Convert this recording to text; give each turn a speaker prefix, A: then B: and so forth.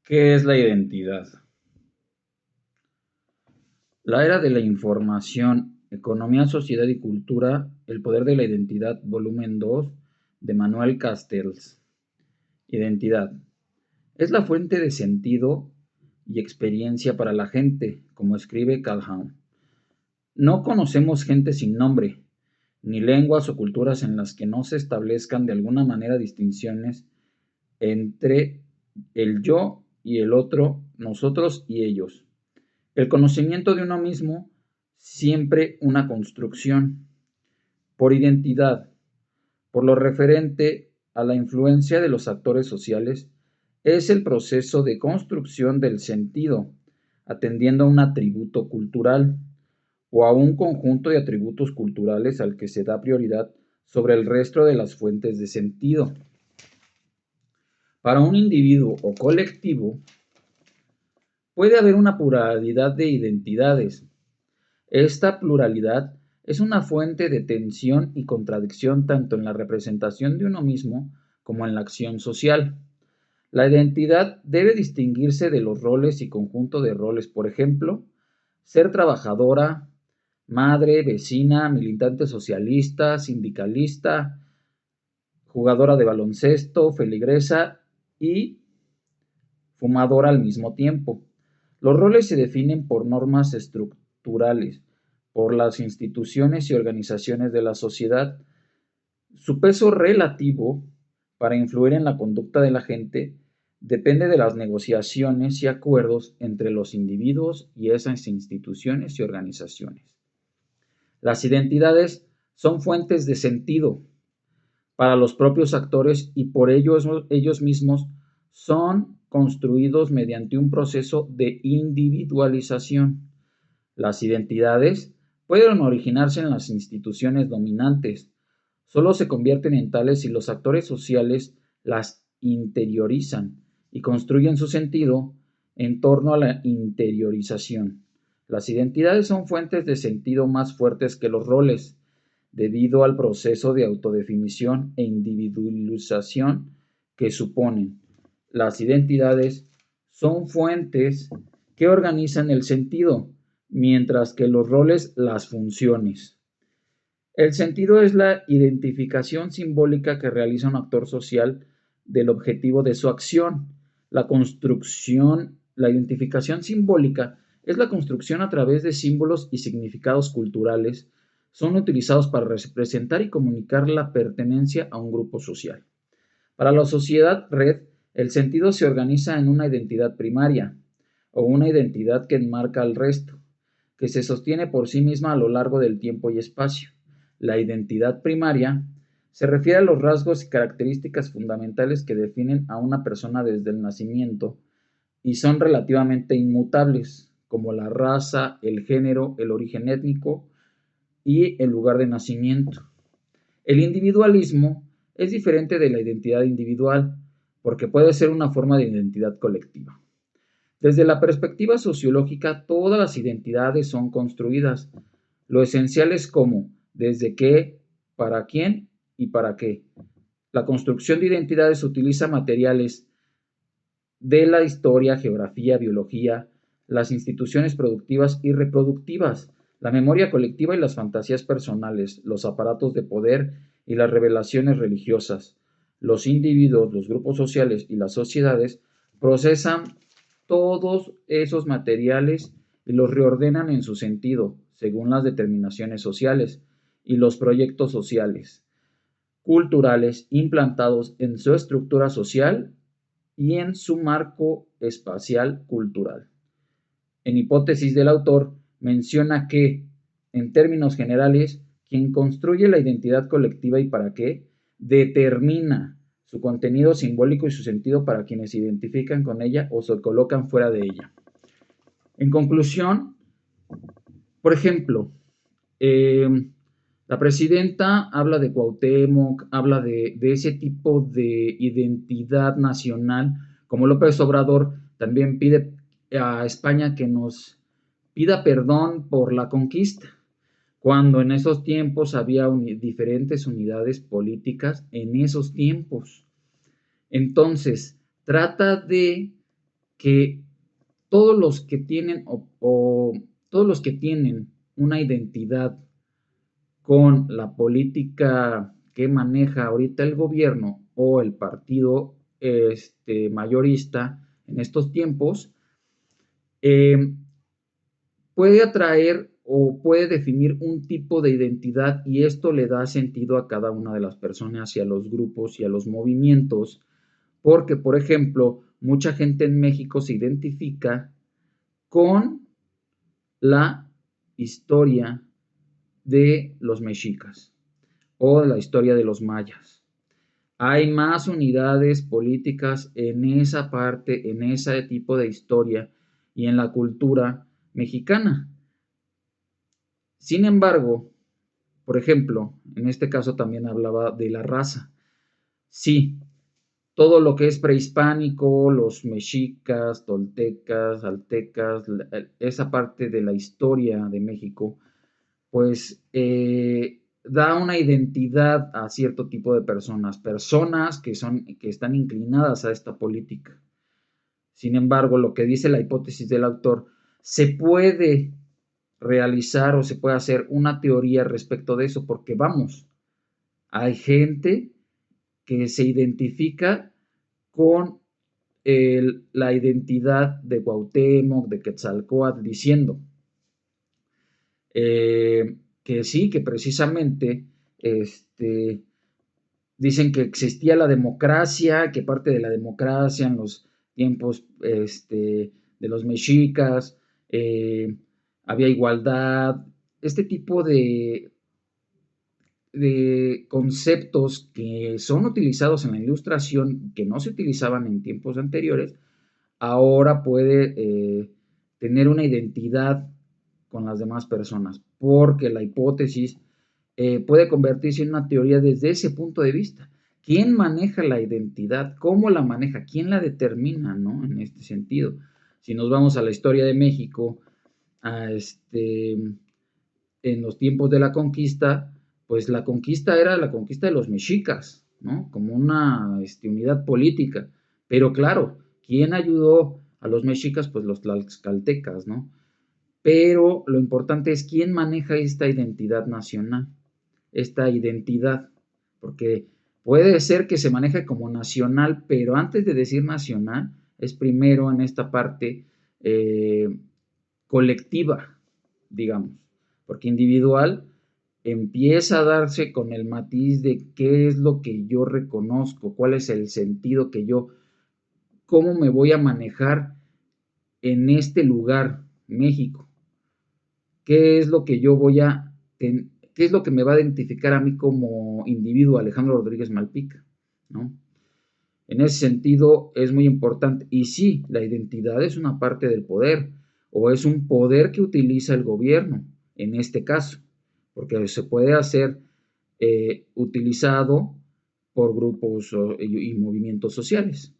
A: ¿Qué es la identidad? La era de la información, economía, sociedad y cultura, el poder de la identidad, volumen 2, de Manuel Castells. Identidad. Es la fuente de sentido y experiencia para la gente, como escribe Calhoun. No conocemos gente sin nombre, ni lenguas o culturas en las que no se establezcan de alguna manera distinciones entre el yo y el otro, nosotros y ellos. El conocimiento de uno mismo, siempre una construcción. Por identidad, por lo referente a la influencia de los actores sociales, es el proceso de construcción del sentido, atendiendo a un atributo cultural o a un conjunto de atributos culturales al que se da prioridad sobre el resto de las fuentes de sentido. Para un individuo o colectivo, puede haber una pluralidad de identidades. Esta pluralidad es una fuente de tensión y contradicción tanto en la representación de uno mismo como en la acción social. La identidad debe distinguirse de los roles y conjunto de roles, por ejemplo, ser trabajadora, madre, vecina, militante socialista, sindicalista, jugadora de baloncesto, feligresa y fumadora al mismo tiempo. Los roles se definen por normas estructurales, por las instituciones y organizaciones de la sociedad. Su peso relativo para influir en la conducta de la gente depende de las negociaciones y acuerdos entre los individuos y esas instituciones y organizaciones. Las identidades son fuentes de sentido para los propios actores y por ellos mismos son construidos mediante un proceso de individualización. Las identidades pueden originarse en las instituciones dominantes. Solo se convierten en tales si los actores sociales las interiorizan y construyen su sentido en torno a la interiorización. Las identidades son fuentes de sentido más fuertes que los roles, debido al proceso de autodefinición e individualización que suponen. Las identidades son fuentes que organizan el sentido, mientras que los roles las funciones. El sentido es la identificación simbólica que realiza un actor social del objetivo de su acción. La identificación simbólica es la construcción a través de símbolos y significados culturales. Son utilizados para representar y comunicar la pertenencia a un grupo social. Para la sociedad red, el sentido se organiza en una identidad primaria o una identidad que enmarca al resto, que se sostiene por sí misma a lo largo del tiempo y espacio. La identidad primaria se refiere a los rasgos y características fundamentales que definen a una persona desde el nacimiento y son relativamente inmutables, como la raza, el género, el origen étnico y el lugar de nacimiento. El individualismo es diferente de la identidad individual, porque puede ser una forma de identidad colectiva. Desde la perspectiva sociológica, todas las identidades son construidas. Lo esencial es cómo, desde qué, para quién y para qué. La construcción de identidades utiliza materiales de la historia, geografía, biología, las instituciones productivas y reproductivas, la memoria colectiva y las fantasías personales, los aparatos de poder y las revelaciones religiosas. Los individuos, los grupos sociales y las sociedades procesan todos esos materiales y los reordenan en su sentido, según las determinaciones sociales y los proyectos sociales, culturales implantados en su estructura social y en su marco espacial cultural. En hipótesis del autor, menciona que, en términos generales, quien construye la identidad colectiva y para qué, determina su contenido simbólico y su sentido para quienes se identifican con ella o se colocan fuera de ella. En conclusión, por ejemplo, la presidenta habla de Cuauhtémoc, habla de ese tipo de identidad nacional, como López Obrador también pide a España que nos pida perdón por la conquista, cuando en esos tiempos había diferentes unidades políticas en esos tiempos. Entonces, trata de que todos los que tienen o todos los que tienen una identidad con la política que maneja ahorita el gobierno o el partido mayorista en estos tiempos, eh, puede atraer o puede definir un tipo de identidad y esto le da sentido a cada una de las personas y a los grupos y a los movimientos, porque, por ejemplo, mucha gente en México se identifica con la historia de los mexicas o la historia de los mayas. Hay más unidades políticas en esa parte, en ese tipo de historia y en la cultura mexicana. Sin embargo, por ejemplo, en este caso también hablaba de la raza. Sí, todo lo que es prehispánico, los mexicas, toltecas, aztecas, esa parte de la historia de México, pues da una identidad a cierto tipo de personas, personas que están inclinadas a esta política. Sin embargo, lo que dice la hipótesis del autor, se puede realizar o se puede hacer una teoría respecto de eso, porque vamos, hay gente que se identifica con la identidad de Cuauhtémoc, de Quetzalcóatl, diciendo que sí, que precisamente dicen que existía la democracia, que parte de la democracia en los tiempos de los mexicas, había igualdad, este tipo de conceptos que son utilizados en la ilustración, que no se utilizaban en tiempos anteriores, ahora puede tener una identidad con las demás personas, porque la hipótesis puede convertirse en una teoría desde ese punto de vista. ¿Quién maneja la identidad? ¿Cómo la maneja? ¿Quién la determina? ¿No? En este sentido. Si nos vamos a la historia de México, en los tiempos de la conquista, pues la conquista era la conquista de los mexicas, ¿no? Como una unidad política. Pero claro, ¿quién ayudó a los mexicas? Pues los tlaxcaltecas, ¿no? Pero lo importante es quién maneja esta identidad nacional, esta identidad, porque puede ser que se maneje como nacional, pero antes de decir nacional, es primero en esta parte colectiva, digamos, porque individual empieza a darse con el matiz de qué es lo que yo reconozco, cuál es el sentido que yo, cómo me voy a manejar en este lugar, México, qué es lo que yo voy a, qué es lo que me va a identificar a mí como individuo, Alejandro Rodríguez Malpica, ¿no? En ese sentido es muy importante. Y sí, la identidad es una parte del poder, o es un poder que utiliza el gobierno, en este caso, porque se puede hacer utilizado por grupos y movimientos sociales.